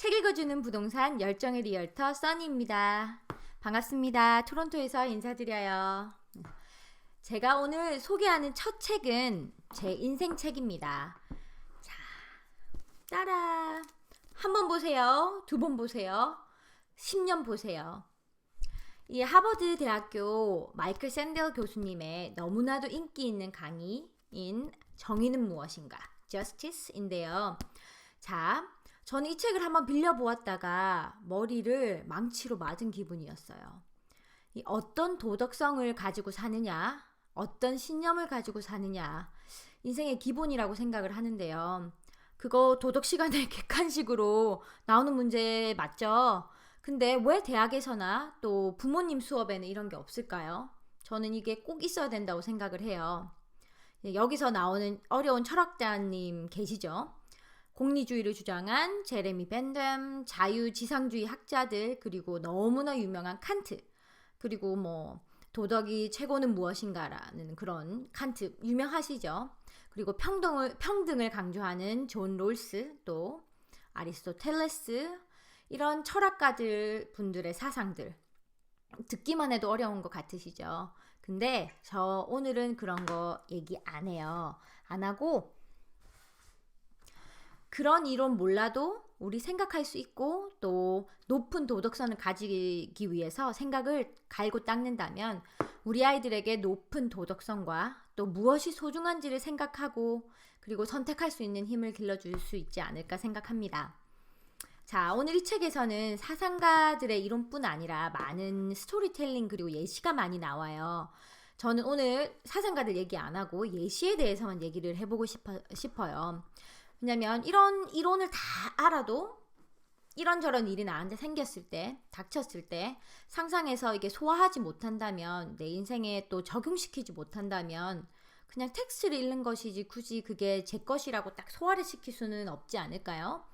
책 읽어주는 부동산 열정의 리얼터 써니입니다. 반갑습니다. 토론토에서 인사드려요. 제가 오늘 소개하는 첫 책은 제 인생 책입니다. 자, 따라! 한 번 보세요. 두 번 보세요. 10년 보세요. 이 하버드 대학교 마이클 샌델 교수님의 너무나도 인기 있는 강의인 정의는 무엇인가? Justice인데요. 자, 저는 이 책을 한번 빌려보았다가 머리를 망치로 맞은 기분이었어요. 이 어떤 도덕성을 가지고 사느냐, 어떤 신념을 가지고 사느냐, 인생의 기본이라고 생각을 하는데요. 그거 도덕 시간에 객관식으로 나오는 문제 맞죠? 근데 왜 대학에서나 또 부모님 수업에는 이런 게 없을까요? 저는 이게 꼭 있어야 된다고 생각을 해요. 여기서 나오는 어려운 철학자님 계시죠? 공리주의를 주장한 제레미 벤담, 자유지상주의 학자들, 그리고 너무나 유명한 칸트, 그리고 도덕이 최고는 무엇인가라는 그런 칸트 유명하시죠. 그리고 평등을 강조하는 존 롤스, 또 아리스토텔레스, 이런 철학가들 분들의 사상들 듣기만 해도 어려운 것 같으시죠. 근데 저 오늘은 그런 거 얘기 안 해요. 안 하고 그런 이론 몰라도 우리 생각할 수 있고 또 높은 도덕성을 가지기 위해서 생각을 갈고 닦는다면 우리 아이들에게 높은 도덕성과 또 무엇이 소중한지를 생각하고 그리고 선택할 수 있는 힘을 길러줄 수 있지 않을까 생각합니다. 자, 오늘 이 책에서는 사상가들의 이론뿐 아니라 많은 스토리텔링 그리고 예시가 많이 나와요. 저는 오늘 사상가들 얘기 안 하고 예시에 대해서만 얘기를 해보고 싶어요. 왜냐면 이런 이론을 다 알아도 이런저런 일이 나한테 생겼을 때, 닥쳤을 때 상상해서 이게 소화하지 못한다면, 내 인생에 또 적용시키지 못한다면 그냥 텍스트를 읽는 것이지 굳이 그게 제 것이라고 딱 소화를 시킬 수는 없지 않을까요?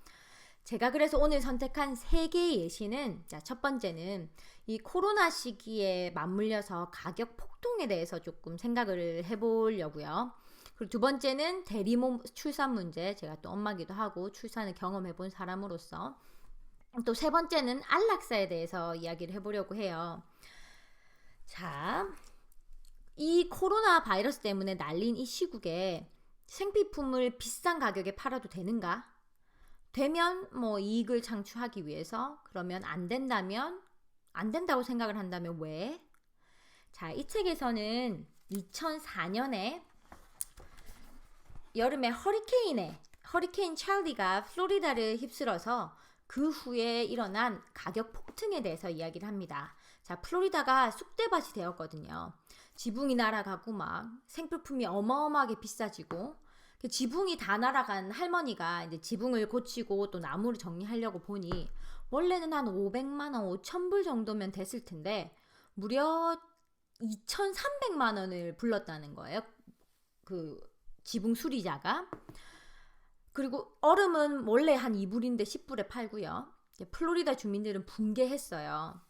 제가 그래서 오늘 선택한 3개의 예시는, 자, 첫 번째는 이 코로나 시기에 맞물려서 가격 폭등에 대해서 조금 생각을 해보려고요. 그리고 두 번째는 대리모 출산 문제, 제가 또 엄마기도 하고 출산을 경험해본 사람으로서, 또 세 번째는 안락사에 대해서 이야기를 해보려고 해요. 자, 이 코로나 바이러스 때문에 날린 이 시국에 생필품을 비싼 가격에 팔아도 되는가? 되면 이익을 창출하기 위해서, 그러면 안 된다면, 안 된다고 생각을 한다면 왜? 자, 이 책에서는 2004년에 여름에 허리케인 찰리가 플로리다를 휩쓸어서 그 후에 일어난 가격 폭등에 대해서 이야기를 합니다. 자, 플로리다가 쑥대밭이 되었거든요. 지붕이 날아가고 막 생필품이 어마어마하게 비싸지고, 지붕이 다 날아간 할머니가 이제 지붕을 고치고 또 나무를 정리하려고 보니 원래는 한 500만 원, 5,000불 정도면 됐을 텐데 무려 2,300만 원을 불렀다는 거예요. 그 지붕 수리자가. 그리고 얼음은 원래 한 2불인데 10불에 팔고요. 플로리다 주민들은 붕괴했어요.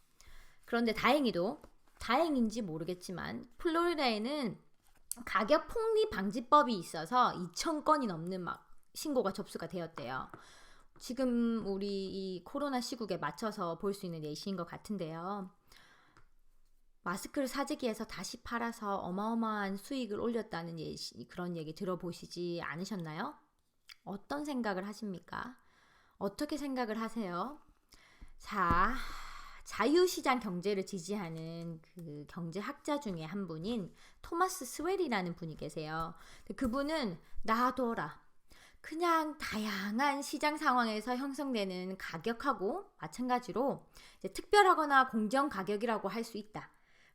그런데 다행인지 모르겠지만 플로리다에는 가격 폭리 방지법이 있어서 2,000건이 넘는 신고가 접수가 되었대요. 지금 우리 이 코로나 시국에 맞춰서 볼 수 있는 예시인 것 같은데요. 마스크를 사재기에서 다시 팔아서 어마어마한 수익을 올렸다는 그런 얘기 들어보시지 않으셨나요? 어떤 생각을 하십니까? 어떻게 생각을 하세요? 자, 자유시장 경제를 지지하는 그 경제학자 중에 한 분인 토마스 스웰이라는 분이 계세요. 그분은 놔둬라. 그냥 다양한 시장 상황에서 형성되는 가격하고 마찬가지로 이제 특별하거나 공정 가격이라고 할 수 있다.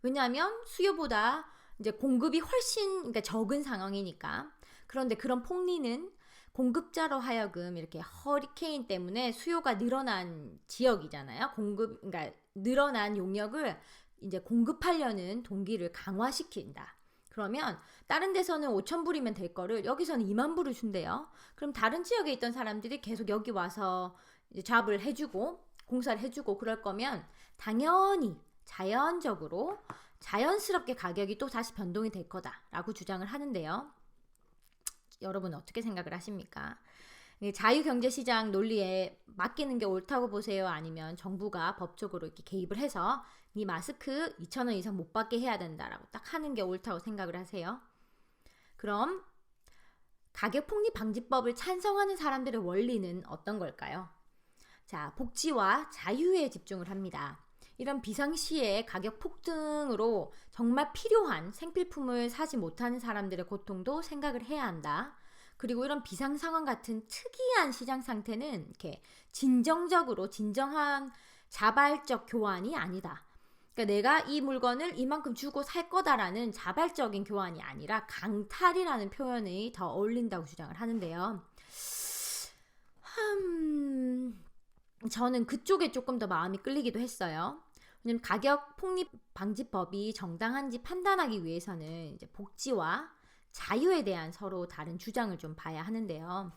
왜냐하면 수요보다 이제 공급이 훨씬 적은 상황이니까. 그런데 그런 폭리는 공급자로 하여금 이렇게 허리케인 때문에 수요가 늘어난 지역이잖아요. 그러니까 늘어난 용역을 이제 공급하려는 동기를 강화시킨다. 그러면 다른 데서는 5,000불이면 될 거를 여기서는 2만 불을 준대요. 그럼 다른 지역에 있던 사람들이 계속 여기 와서 이제 잡을 해주고 공사를 해주고 그럴 거면 당연히 자연적으로 자연스럽게 가격이 또 다시 변동이 될 거다라고 주장을 하는데요. 여러분 어떻게 생각을 하십니까? 자유경제시장 논리에 맡기는 게 옳다고 보세요? 아니면 정부가 법적으로 이렇게 개입을 해서 네 마스크 2,000원 이상 못 받게 해야 된다라고 딱 하는 게 옳다고 생각을 하세요? 그럼 가격 폭리 방지법을 찬성하는 사람들의 원리는 어떤 걸까요? 자, 복지와 자유에 집중을 합니다. 이런 비상시에 가격 폭등으로 정말 필요한 생필품을 사지 못하는 사람들의 고통도 생각을 해야 한다. 그리고 이런 비상 상황 같은 특이한 시장 상태는 이렇게 진정한 자발적 교환이 아니다. 그러니까 내가 이 물건을 이만큼 주고 살 거다라는 자발적인 교환이 아니라 강탈이라는 표현이 더 어울린다고 주장을 하는데요. 저는 그쪽에 조금 더 마음이 끌리기도 했어요. 왜냐면 가격 폭리 방지법이 정당한지 판단하기 위해서는 이제 복지와 자유에 대한 서로 다른 주장을 좀 봐야 하는데요.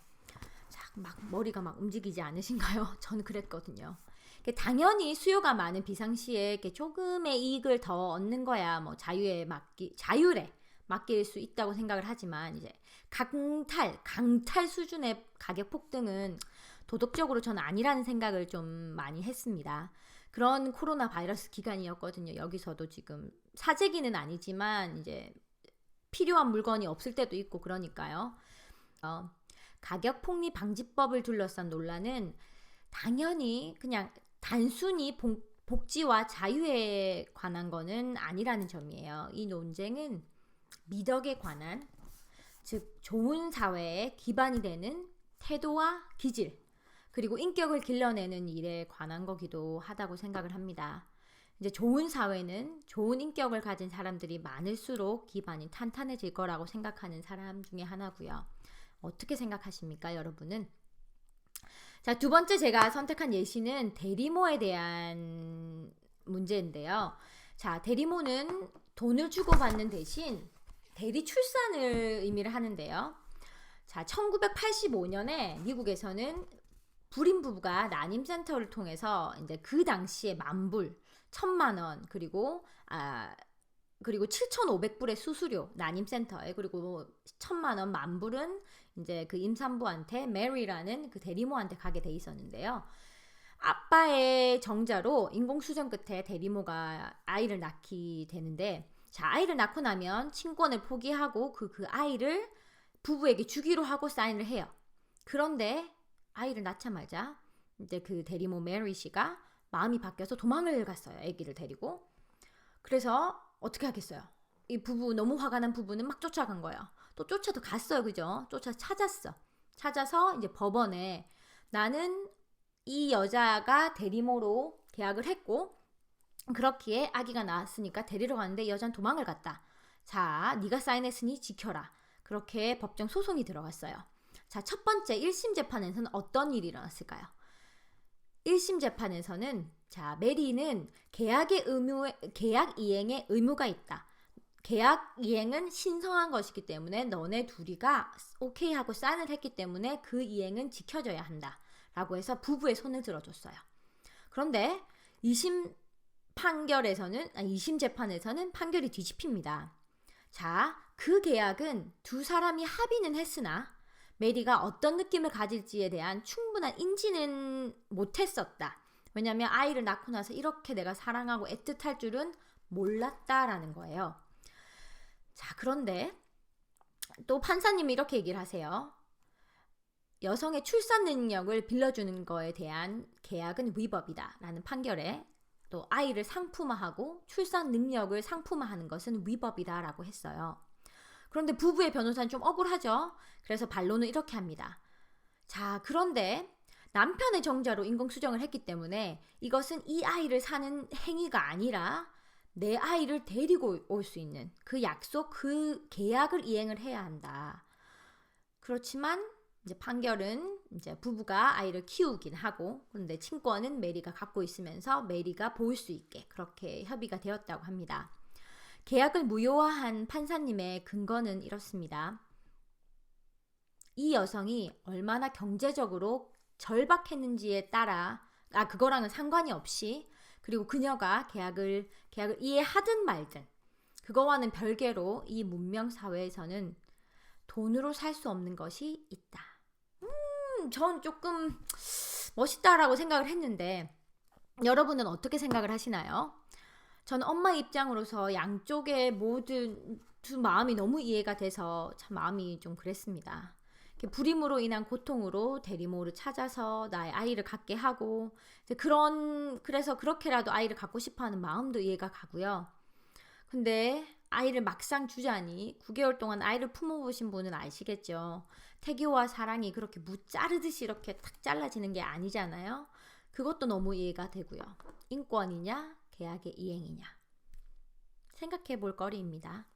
자, 머리가 움직이지 않으신가요? 저는 그랬거든요. 당연히 수요가 많은 비상시에 이렇게 조금의 이익을 더 얻는 거야 뭐 자율에 맡길 수 있다고 생각을 하지만 이제 강탈 수준의 가격 폭등은 도덕적으로 저는 아니라는 생각을 좀 많이 했습니다. 그런 코로나 바이러스 기간이었거든요. 여기서도 지금 사재기는 아니지만 이제 필요한 물건이 없을 때도 있고 그러니까요. 가격 폭리 방지법을 둘러싼 논란은 당연히 그냥 단순히 복지와 자유에 관한 거는 아니라는 점이에요. 이 논쟁은 미덕에 관한, 즉 좋은 사회에 기반이 되는 태도와 기질, 그리고 인격을 길러내는 일에 관한 거기도 하다고 생각을 합니다. 이제 좋은 사회는 좋은 인격을 가진 사람들이 많을수록 기반이 탄탄해질 거라고 생각하는 사람 중에 하나고요. 어떻게 생각하십니까, 여러분은? 자, 두 번째 제가 선택한 예시는 대리모에 대한 문제인데요. 자, 대리모는 돈을 주고받는 대신 대리 출산을 의미를 하는데요. 자, 1985년에 미국에서는 불임 부부가 난임센터를 통해서 이제 그 당시에 만불, 1,000만 원, 그리고 7,500불의 수수료, 난임센터에, 그리고 1,000만 원, 만불은 이제 그 임산부한테 메리라는 그 대리모한테 가게 돼 있었는데요. 아빠의 정자로 인공수정 끝에 대리모가 아이를 낳게 되는데, 자, 아이를 낳고 나면 친권을 포기하고 그 아이를 부부에게 주기로 하고 사인을 해요. 그런데 아이를 낳자마자 이제 그 대리모 메리 씨가 마음이 바뀌어서 도망을 갔어요. 아기를 데리고. 그래서 어떻게 하겠어요? 이 부부, 너무 화가 난 부부는 막 쫓아간 거예요. 또 쫓아도 갔어요. 그죠? 찾아서 이제 법원에 나는 이 여자가 대리모로 계약을 했고 그렇기에 아기가 나왔으니까 데리러 갔는데 이 여자는 도망을 갔다. 자, 네가 사인했으니 지켜라. 그렇게 법정 소송이 들어갔어요. 자, 첫 번째 1심 재판에서는 어떤 일이 일어났을까요? 1심 재판에서는 자, 메리는 계약 이행의 의무가 있다. 계약 이행은 신성한 것이기 때문에 너네 둘이가 오케이 하고 사인을 했기 때문에 그 이행은 지켜져야 한다. 라고 해서 부부의 손을 들어줬어요. 그런데 2심 재판에서는 판결이 뒤집힙니다. 자, 그 계약은 두 사람이 합의는 했으나 메리가 어떤 느낌을 가질지에 대한 충분한 인지는 못했었다. 왜냐하면 아이를 낳고 나서 이렇게 내가 사랑하고 애틋할 줄은 몰랐다라는 거예요. 자, 그런데 또 판사님이 이렇게 얘기를 하세요. 여성의 출산 능력을 빌려주는 거에 대한 계약은 위법이다 라는 판결에 또 아이를 상품화하고 출산 능력을 상품화하는 것은 위법이다 라고 했어요. 그런데 부부의 변호사는 좀 억울하죠. 그래서 반론을 이렇게 합니다. 자, 그런데 남편의 정자로 인공수정을 했기 때문에 이것은 이 아이를 사는 행위가 아니라 내 아이를 데리고 올 수 있는 그 약속, 그 계약을 이행을 해야 한다. 그렇지만 이제 판결은 이제 부부가 아이를 키우긴 하고 그런데 친권은 메리가 갖고 있으면서 메리가 볼 수 있게 그렇게 협의가 되었다고 합니다. 계약을 무효화한 판사님의 근거는 이렇습니다. 이 여성이 얼마나 경제적으로 절박했는지에 따라 그거랑은 상관이 없이 그리고 그녀가 계약을 이해하든 말든 그거와는 별개로 이 문명 사회에서는 돈으로 살 수 없는 것이 있다. 전 조금 멋있다라고 생각을 했는데 여러분은 어떻게 생각을 하시나요? 저는 엄마 입장으로서 양쪽의 모든 두 마음이 너무 이해가 돼서 참 마음이 좀 그랬습니다. 불임으로 인한 고통으로 대리모를 찾아서 나의 아이를 갖게 하고 그래서 그렇게라도 아이를 갖고 싶어하는 마음도 이해가 가고요. 근데 아이를 막상 주자니 9개월 동안 아이를 품어보신 분은 아시겠죠. 태교와 사랑이 그렇게 무자르듯이 이렇게 탁 잘라지는 게 아니잖아요. 그것도 너무 이해가 되고요. 인권이냐 계약의 이행이냐 생각해 볼 거리입니다.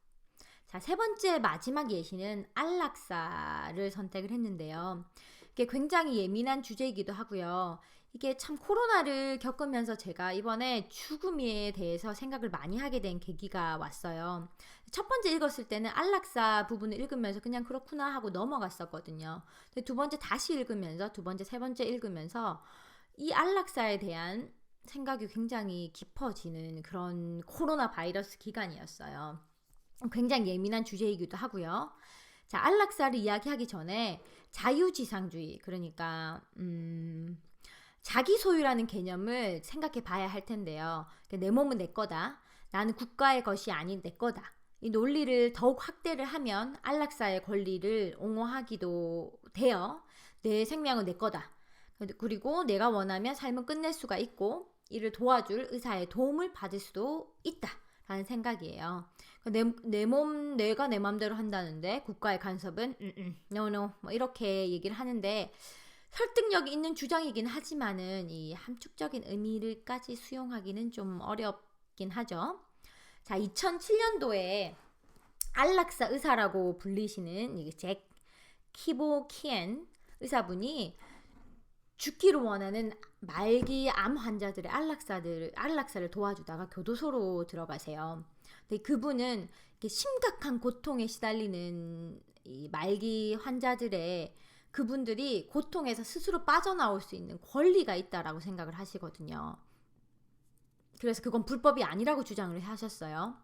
자, 세 번째 마지막 예시는 안락사를 선택을 했는데요. 이게 굉장히 예민한 주제이기도 하고요. 이게 참 코로나를 겪으면서 제가 이번에 죽음에 대해서 생각을 많이 하게 된 계기가 왔어요. 첫 번째 읽었을 때는 안락사 부분을 읽으면서 그냥 그렇구나 하고 넘어갔었거든요. 근데 두 번째 다시 읽으면서 두 번째, 세 번째 읽으면서 이 안락사에 대한 생각이 굉장히 깊어지는 그런 코로나 바이러스 기간이었어요. 굉장히 예민한 주제이기도 하고요. 자, 안락사를 이야기하기 전에 자유지상주의, 그러니까 자기 소유라는 개념을 생각해 봐야 할 텐데요. 내 몸은 내 거다. 나는 국가의 것이 아닌 내 거다. 이 논리를 더욱 확대를 하면 안락사의 권리를 옹호하기도 돼요. 내 생명은 내 거다. 그리고 내가 원하면 삶을 끝낼 수가 있고 이를 도와줄 의사의 도움을 받을 수도 있다 라는 생각이에요. 내가 내 맘대로 한다는데 국가의 간섭은 no 뭐 이렇게 얘기를 하는데 설득력이 있는 주장이긴 하지만은 이 함축적인 의미를까지 수용하기는 좀 어렵긴 하죠. 자, 2007년도에 안락사 의사라고 불리시는 잭 키보키엔 의사분이 죽기를 원하는 말기 암 환자들의 안락사를 도와주다가 교도소로 들어가세요. 근데 그분은 심각한 고통에 시달리는 이 말기 환자들의 그분들이 고통에서 스스로 빠져나올 수 있는 권리가 있다라고 생각을 하시거든요. 그래서 그건 불법이 아니라고 주장을 하셨어요.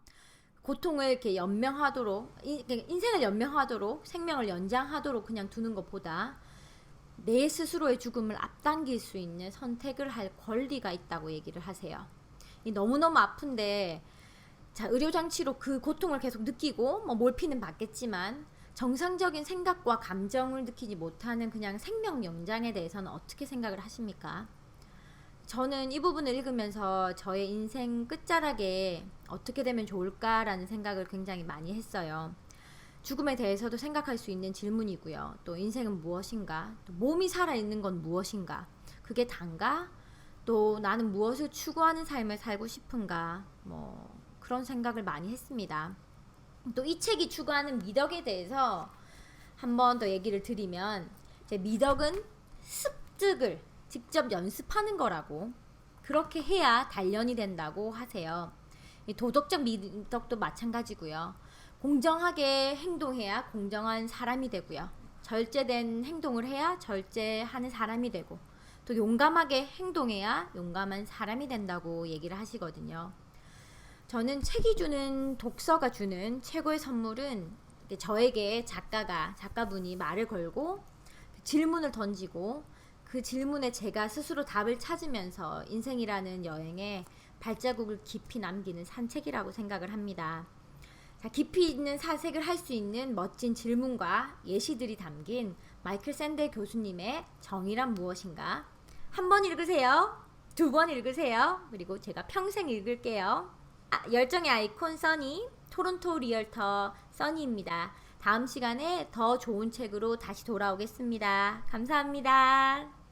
고통을 이렇게 연명하도록, 인생을 연명하도록, 생명을 연장하도록 그냥 두는 것보다 내 스스로의 죽음을 앞당길 수 있는 선택을 할 권리가 있다고 얘기를 하세요. 너무너무 아픈데 자, 의료장치로 그 고통을 계속 느끼고 몰피는 받겠지만 정상적인 생각과 감정을 느끼지 못하는 그냥 생명 연장에 대해서는 어떻게 생각을 하십니까? 저는 이 부분을 읽으면서 저의 인생 끝자락에 어떻게 되면 좋을까라는 생각을 굉장히 많이 했어요. 죽음에 대해서도 생각할 수 있는 질문이고요. 또 인생은 무엇인가? 또 몸이 살아있는 건 무엇인가? 그게 단가? 또 나는 무엇을 추구하는 삶을 살고 싶은가? 그런 생각을 많이 했습니다. 또 이 책이 추구하는 미덕에 대해서 한 번 더 얘기를 드리면 미덕은 습득을 직접 연습하는 거라고, 그렇게 해야 단련이 된다고 하세요. 도덕적 미덕도 마찬가지고요. 공정하게 행동해야 공정한 사람이 되고요. 절제된 행동을 해야 절제하는 사람이 되고, 또 용감하게 행동해야 용감한 사람이 된다고 얘기를 하시거든요. 저는 책이 주는, 독서가 주는 최고의 선물은 저에게 작가분이 말을 걸고 질문을 던지고 그 질문에 제가 스스로 답을 찾으면서 인생이라는 여행에 발자국을 깊이 남기는 산책이라고 생각을 합니다. 자, 깊이 있는 사색을 할 수 있는 멋진 질문과 예시들이 담긴 마이클 샌델 교수님의 정의란 무엇인가? 한 번 읽으세요. 두 번 읽으세요. 그리고 제가 평생 읽을게요. 열정의 아이콘 써니, 토론토 리얼터 써니입니다. 다음 시간에 더 좋은 책으로 다시 돌아오겠습니다. 감사합니다.